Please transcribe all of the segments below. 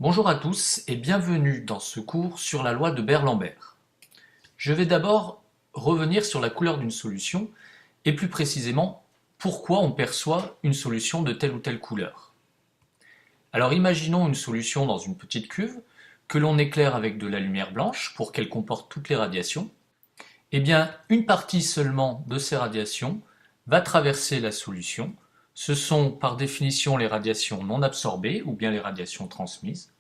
Bonjour à tous et bienvenue dans ce cours sur la loi de Beer-Lambert. Je vais d'abord revenir sur la couleur d'une solution et plus précisément pourquoi on perçoit une solution de telle ou telle couleur. Alors imaginons une solution dans une petite cuve que l'on éclaire avec de la lumière blanche pour qu'elle comporte toutes les radiations. Eh bien, une partie seulement de ces radiations va traverser la solution. Ce sont par définition les radiations non absorbées ou bien les radiations transmises.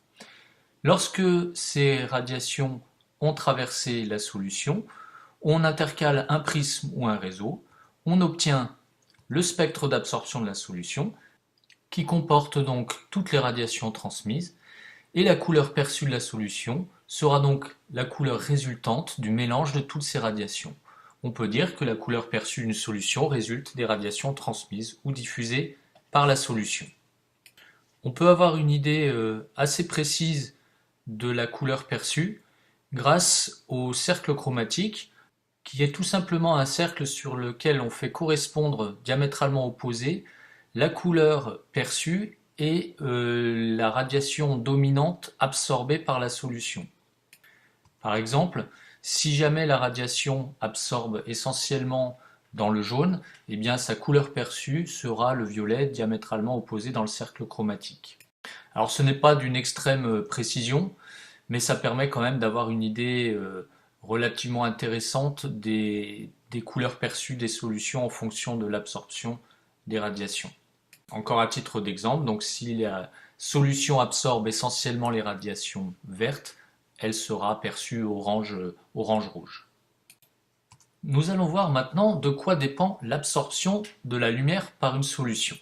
Lorsque ces radiations ont traversé la solution, on intercale un prisme ou un réseau, on obtient le spectre d'absorption de la solution, qui comporte donc toutes les radiations transmises, et la couleur perçue de la solution sera donc la couleur résultante du mélange de toutes ces radiations. On peut dire que la couleur perçue d'une solution résulte des radiations transmises ou diffusées par la solution. On peut avoir une idée assez précise de la couleur perçue grâce au cercle chromatique, qui est tout simplement un cercle sur lequel on fait correspondre diamétralement opposés la couleur perçue et la radiation dominante absorbée par la solution. Par exemple, si jamais la radiation absorbe essentiellement dans le jaune, eh bien sa couleur perçue sera le violet diamétralement opposé dans le cercle chromatique. Alors ce n'est pas d'une extrême précision, mais ça permet quand même d'avoir une idée relativement intéressante des couleurs perçues des solutions en fonction de l'absorption des radiations. Encore à titre d'exemple, donc si la solution absorbe essentiellement les radiations vertes, elle sera perçue orange-rouge. Nous allons voir maintenant de quoi dépend l'absorption de la lumière par une solution.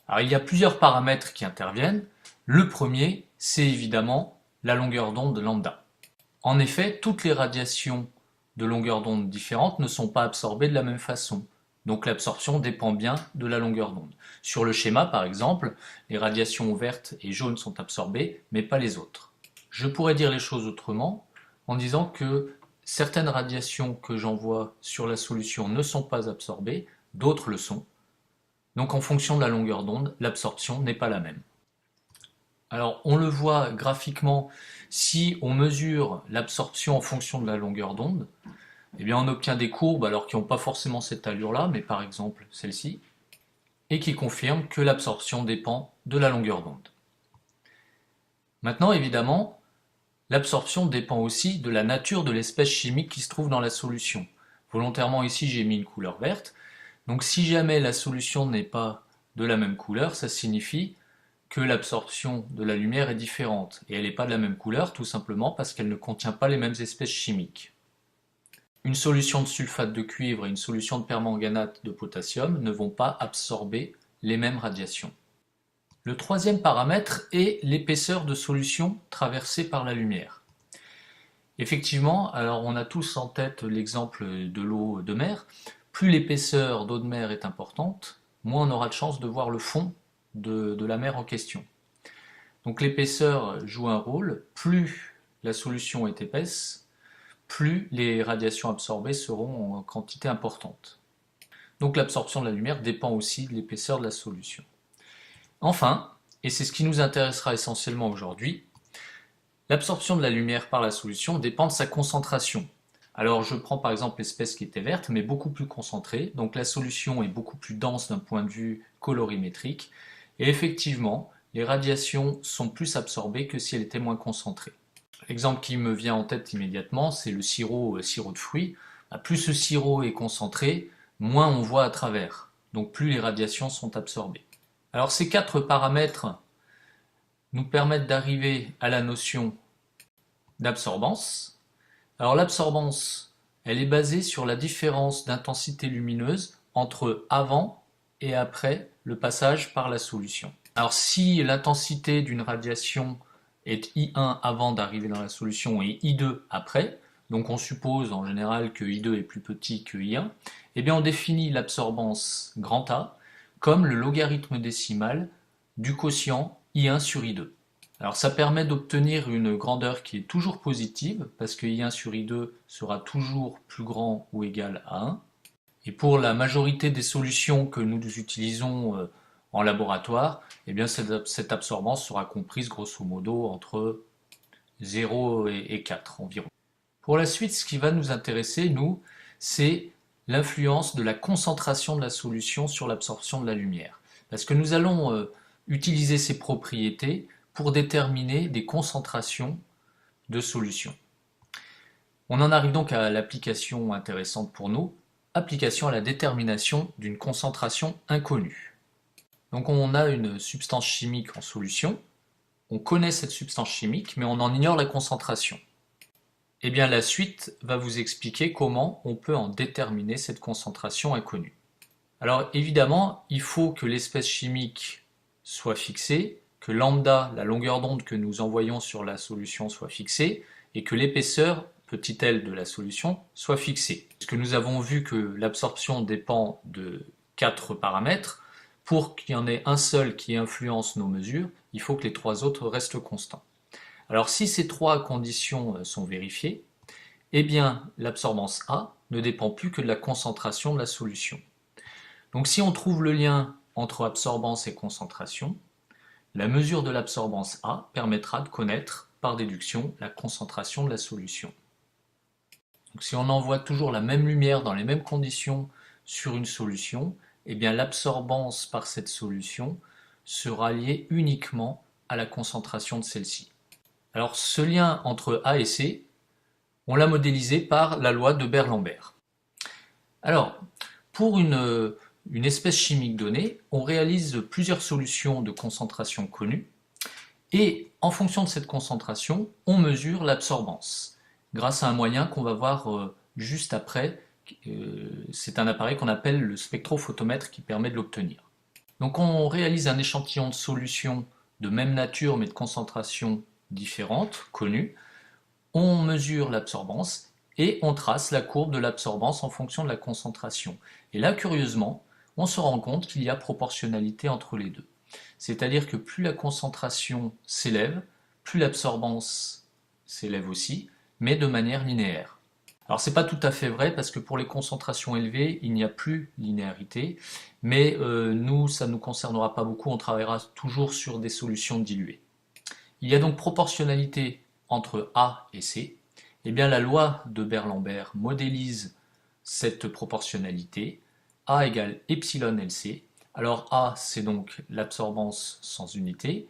Alors il y a plusieurs paramètres qui interviennent. Le premier, c'est évidemment la longueur d'onde lambda. En effet, toutes les radiations de longueur d'onde différentes ne sont pas absorbées de la même façon. Donc l'absorption dépend bien de la longueur d'onde. Sur le schéma, par exemple, les radiations vertes et jaunes sont absorbées, mais pas les autres. Je pourrais dire les choses autrement en disant que certaines radiations que j'envoie sur la solution ne sont pas absorbées, d'autres le sont. Donc en fonction de la longueur d'onde, l'absorption n'est pas la même. Alors on le voit graphiquement, si on mesure l'absorption en fonction de la longueur d'onde, eh bien on obtient des courbes alors qui n'ont pas forcément cette allure-là, mais par exemple celle-ci, et qui confirment que l'absorption dépend de la longueur d'onde. Maintenant évidemment, l'absorption dépend aussi de la nature de l'espèce chimique qui se trouve dans la solution. Volontairement ici j'ai mis une couleur verte, donc si jamais la solution n'est pas de la même couleur, ça signifie que l'absorption de la lumière est différente, et elle n'est pas de la même couleur tout simplement parce qu'elle ne contient pas les mêmes espèces chimiques. Une solution de sulfate de cuivre et une solution de permanganate de potassium ne vont pas absorber les mêmes radiations. Le troisième paramètre est l'épaisseur de solution traversée par la lumière. Effectivement, alors on a tous en tête l'exemple de l'eau de mer. Plus l'épaisseur d'eau de mer est importante, moins on aura de chance de voir le fond de la mer en question. Donc l'épaisseur joue un rôle, plus la solution est épaisse, plus les radiations absorbées seront en quantité importante. Donc l'absorption de la lumière dépend aussi de l'épaisseur de la solution. Enfin, et c'est ce qui nous intéressera essentiellement aujourd'hui, l'absorption de la lumière par la solution dépend de sa concentration. Alors je prends par exemple l'espèce qui était verte, mais beaucoup plus concentrée, donc la solution est beaucoup plus dense d'un point de vue colorimétrique, et effectivement, les radiations sont plus absorbées que si elles étaient moins concentrées. L'exemple qui me vient en tête immédiatement, c'est le sirop de fruits. Plus ce sirop est concentré, moins on voit à travers, donc plus les radiations sont absorbées. Alors ces quatre paramètres nous permettent d'arriver à la notion d'absorbance. Alors l'absorbance, elle est basée sur la différence d'intensité lumineuse entre avant et après le passage par la solution. Alors si l'intensité d'une radiation est I1 avant d'arriver dans la solution et I2 après, donc on suppose en général que I2 est plus petit que I1, eh bien on définit l'absorbance grand A comme le logarithme décimal du quotient I1 sur I2. Alors ça permet d'obtenir une grandeur qui est toujours positive, parce que I1 sur I2 sera toujours plus grand ou égal à 1. Et pour la majorité des solutions que nous utilisons En laboratoire, eh bien, cette absorbance sera comprise grosso modo entre 0 et 4 environ. Pour la suite, ce qui va nous intéresser, nous, c'est l'influence de la concentration de la solution sur l'absorption de la lumière. Parce que nous allons utiliser ces propriétés pour déterminer des concentrations de solutions. On en arrive donc à l'application intéressante pour nous, application à la détermination d'une concentration inconnue. Donc on a une substance chimique en solution, on connaît cette substance chimique, mais on en ignore la concentration. Eh bien la suite va vous expliquer comment on peut en déterminer cette concentration inconnue. Alors évidemment, il faut que l'espèce chimique soit fixée, que lambda, la longueur d'onde que nous envoyons sur la solution, soit fixée, et que l'épaisseur, petit l de la solution, soit fixée. Parce que nous avons vu que l'absorption dépend de 4 paramètres, pour qu'il y en ait un seul qui influence nos mesures, il faut que les 3 autres restent constants. Alors si ces 3 conditions sont vérifiées, eh bien l'absorbance A ne dépend plus que de la concentration de la solution. Donc si on trouve le lien entre absorbance et concentration, la mesure de l'absorbance A permettra de connaître par déduction la concentration de la solution. Donc si on envoie toujours la même lumière dans les mêmes conditions sur une solution, eh bien l'absorbance par cette solution sera liée uniquement à la concentration de celle-ci. Alors ce lien entre A et C, on l'a modélisé par la loi de Beer-Lambert. Alors, pour une espèce chimique donnée, on réalise plusieurs solutions de concentration connues, et en fonction de cette concentration, on mesure l'absorbance, grâce à un moyen qu'on va voir juste après. C'est un appareil qu'on appelle le spectrophotomètre qui permet de l'obtenir. Donc on réalise un échantillon de solutions de même nature mais de concentration différentes, connues. On mesure l'absorbance et on trace la courbe de l'absorbance en fonction de la concentration. Et là, curieusement, on se rend compte qu'il y a proportionnalité entre les deux. C'est-à-dire que plus la concentration s'élève, plus l'absorbance s'élève aussi, mais de manière linéaire. Alors c'est pas tout à fait vrai parce que pour les concentrations élevées, il n'y a plus linéarité, mais nous, ça ne nous concernera pas beaucoup, on travaillera toujours sur des solutions diluées. Il y a donc proportionnalité entre A et C. Eh bien la loi de Beer-Lambert modélise cette proportionnalité. A égale epsilon LC. Alors A, c'est donc l'absorbance sans unité.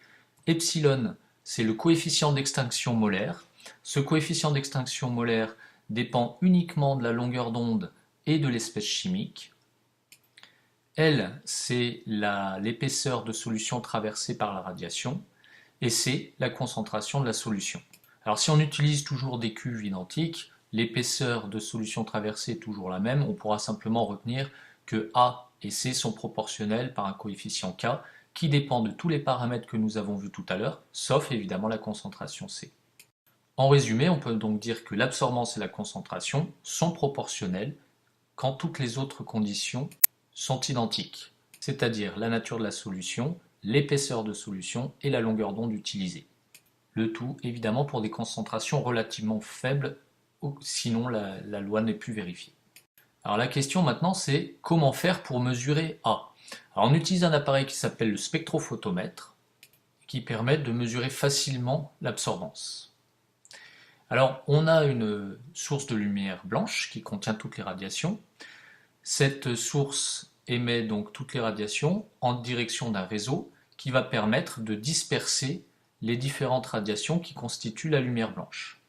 Epsilon, c'est le coefficient d'extinction molaire. Ce coefficient d'extinction molaire dépend uniquement de la longueur d'onde et de l'espèce chimique. L, c'est l'épaisseur de solution traversée par la radiation. Et C, la concentration de la solution. Alors si on utilise toujours des cuves identiques, l'épaisseur de solution traversée est toujours la même, on pourra simplement retenir que A et C sont proportionnels par un coefficient K qui dépend de tous les paramètres que nous avons vus tout à l'heure, sauf évidemment la concentration C. En résumé, on peut donc dire que l'absorbance et la concentration sont proportionnelles quand toutes les autres conditions sont identiques, c'est-à-dire la nature de la solution, l'épaisseur de solution et la longueur d'onde utilisée. Le tout évidemment pour des concentrations relativement faibles, sinon la loi n'est plus vérifiée. Alors la question maintenant c'est comment faire pour mesurer A. Alors on utilise un appareil qui s'appelle le spectrophotomètre qui permet de mesurer facilement l'absorbance. Alors on a une source de lumière blanche qui contient toutes les radiations. Cette source émet donc toutes les radiations en direction d'un réseau qui va permettre de disperser les différentes radiations qui constituent la lumière blanche.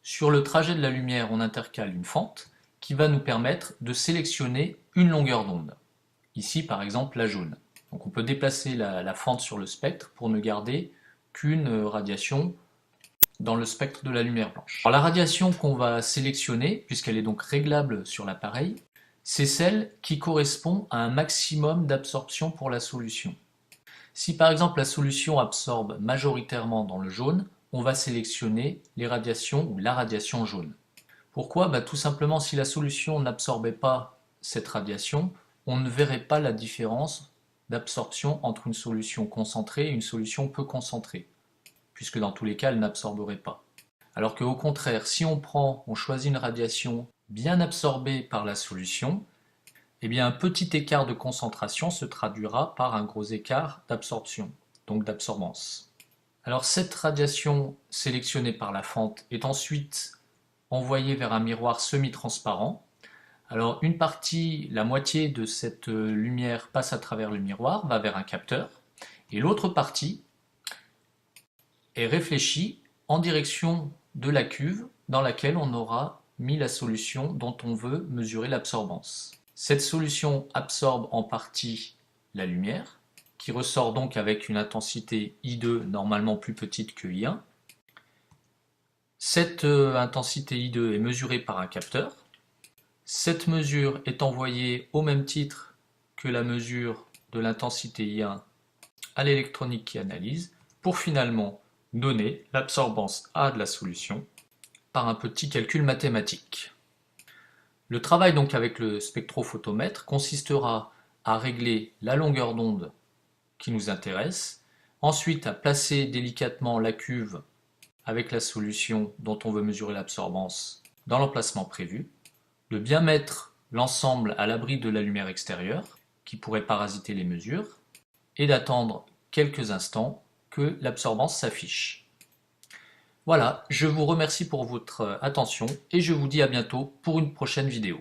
Sur le trajet de la lumière, on intercale une fente qui va nous permettre de sélectionner une longueur d'onde. Ici par exemple la jaune. Donc on peut déplacer la fente sur le spectre pour ne garder qu'une radiation dans le spectre de la lumière blanche. Alors la radiation qu'on va sélectionner, puisqu'elle est donc réglable sur l'appareil, c'est celle qui correspond à un maximum d'absorption pour la solution. Si par exemple la solution absorbe majoritairement dans le jaune, on va sélectionner les radiations ou la radiation jaune. Pourquoi? Tout simplement si la solution n'absorbait pas cette radiation, on ne verrait pas la différence d'absorption entre une solution concentrée et une solution peu concentrée, puisque dans tous les cas, elle n'absorberait pas. Alors qu'au contraire, si on choisit une radiation bien absorbée par la solution, eh bien un petit écart de concentration se traduira par un gros écart d'absorption, donc d'absorbance. Alors cette radiation sélectionnée par la fente est ensuite envoyée vers un miroir semi-transparent. Alors une partie, la moitié de cette lumière passe à travers le miroir, va vers un capteur, et l'autre partie est réfléchie en direction de la cuve dans laquelle on aura mis la solution dont on veut mesurer l'absorbance. Cette solution absorbe en partie la lumière, qui ressort donc avec une intensité I2 normalement plus petite que I1. Cette intensité I2 est mesurée par un capteur. Cette mesure est envoyée au même titre que la mesure de l'intensité I1 à l'électronique qui analyse, pour finalement donner l'absorbance A de la solution par un petit calcul mathématique. Le travail donc avec le spectrophotomètre consistera à régler la longueur d'onde qui nous intéresse, ensuite à placer délicatement la cuve avec la solution dont on veut mesurer l'absorbance dans l'emplacement prévu, de bien mettre l'ensemble à l'abri de la lumière extérieure qui pourrait parasiter les mesures, et d'attendre quelques instants que l'absorbance s'affiche. Voilà, je vous remercie pour votre attention et je vous dis à bientôt pour une prochaine vidéo.